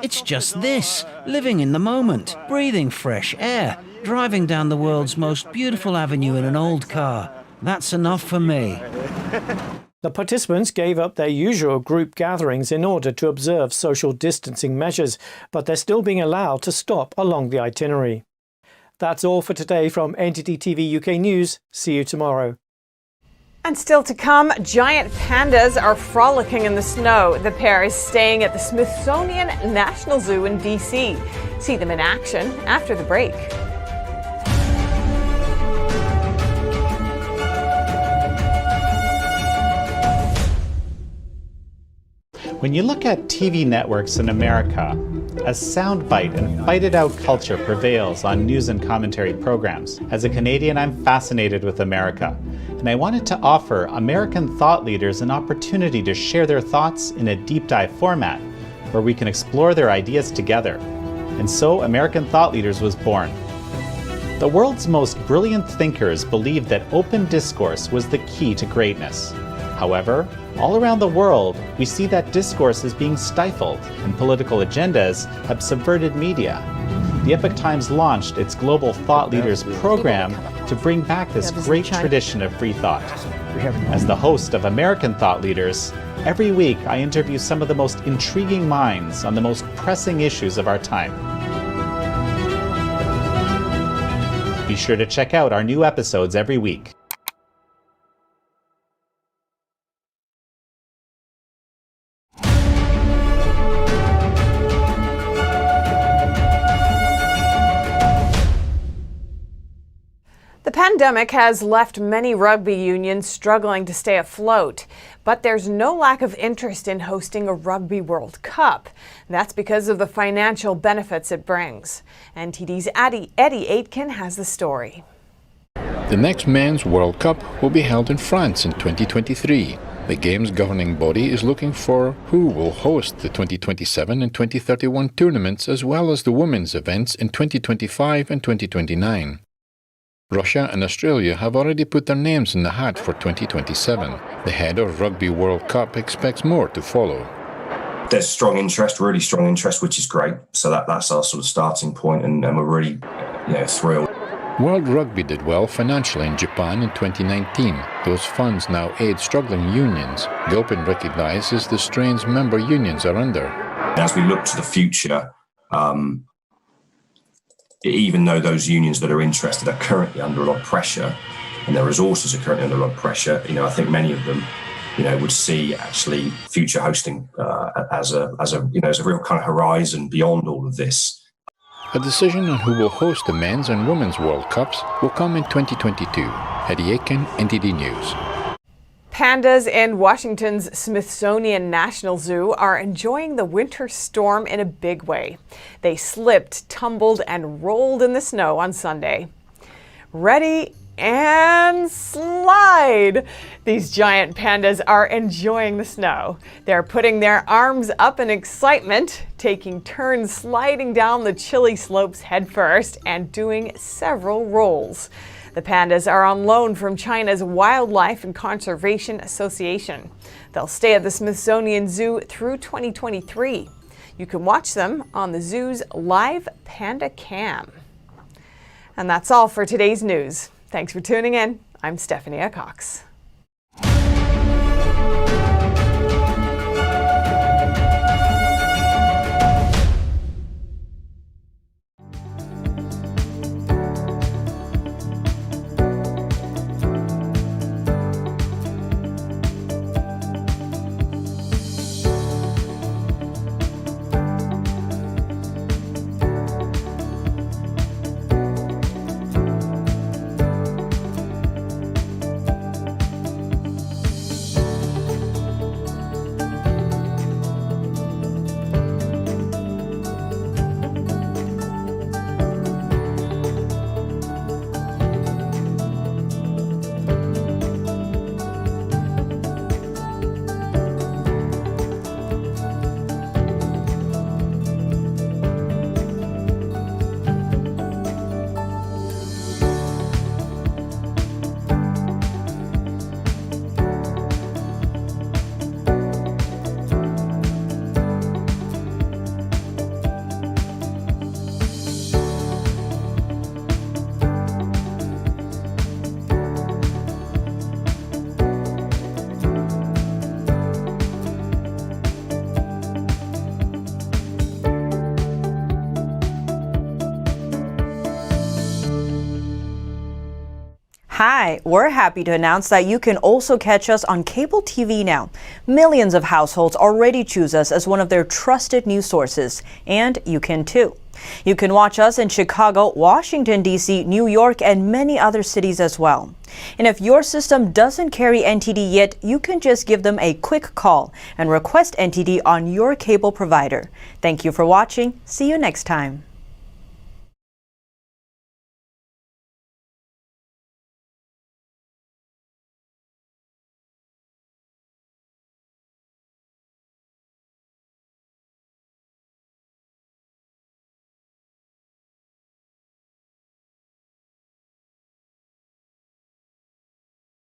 It's just this, living in the moment, breathing fresh air, driving down the world's most beautiful avenue in an old car. That's enough for me. The participants gave up their usual group gatherings in order to observe social distancing measures, but they're still being allowed to stop along the itinerary. That's all for today from NTD TV UK News. See you tomorrow. And still to come, giant pandas are frolicking in the snow. The pair is staying at the Smithsonian National Zoo in DC. See them in action after the break. When you look at TV networks in America, a soundbite and fight-it-out culture prevails on news and commentary programs. As a Canadian, I'm fascinated with America, and I wanted to offer American thought leaders an opportunity to share their thoughts in a deep dive format, where we can explore their ideas together. And so American Thought Leaders was born. The world's most brilliant thinkers believed that open discourse was the key to greatness. However, all around the world, we see that discourse is being stifled and political agendas have subverted media. The Epoch Times launched its Global Thought Leaders program to bring back this great tradition of free thought. As the host of American Thought Leaders, every week I interview some of the most intriguing minds on the most pressing issues of our time. Be sure to check out our new episodes every week. The pandemic has left many rugby unions struggling to stay afloat, but there's no lack of interest in hosting a Rugby World Cup. That's because of the financial benefits it brings. NTD's Eddie Aitken has the story. The next Men's World Cup will be held in France in 2023. The Games governing body is looking for who will host the 2027 and 2031 tournaments as well as the women's events in 2025 and 2029. Russia and Australia have already put their names in the hat for 2027. The head of Rugby World Cup expects more to follow. There's strong interest, really strong interest, which is great. So that's our sort of starting point, and we're really thrilled. World Rugby did well financially in Japan in 2019. Those funds now aid struggling unions. Gilpin recognises the strains member unions are under. As we look to the future, even though those unions that are interested are currently under a lot of pressure, and their resources are currently under a lot of pressure, I think many of them, would see actually future hosting as a real kind of horizon beyond all of this. A decision on who will host the men's and women's World Cups will come in 2022. Eddie Aiken, NTD News. Pandas in Washington's Smithsonian National Zoo are enjoying the winter storm in a big way. They slipped, tumbled, and rolled in the snow on Sunday. Ready and slide! These giant pandas are enjoying the snow. They're putting their arms up in excitement, taking turns sliding down the chilly slopes headfirst and doing several rolls. The pandas are on loan from China's Wildlife and Conservation Association. They'll stay at the Smithsonian Zoo through 2023. You can watch them on the zoo's live Panda Cam. And that's all for today's news. Thanks for tuning in. I'm Stephanie Cox. Hi, we're happy to announce that you can also catch us on cable TV now. Millions of households already choose us as one of their trusted news sources, and you can too. You can watch us in Chicago, Washington, D.C., New York, and many other cities as well. And if your system doesn't carry NTD yet, you can just give them a quick call and request NTD on your cable provider. Thank you for watching. See you next time.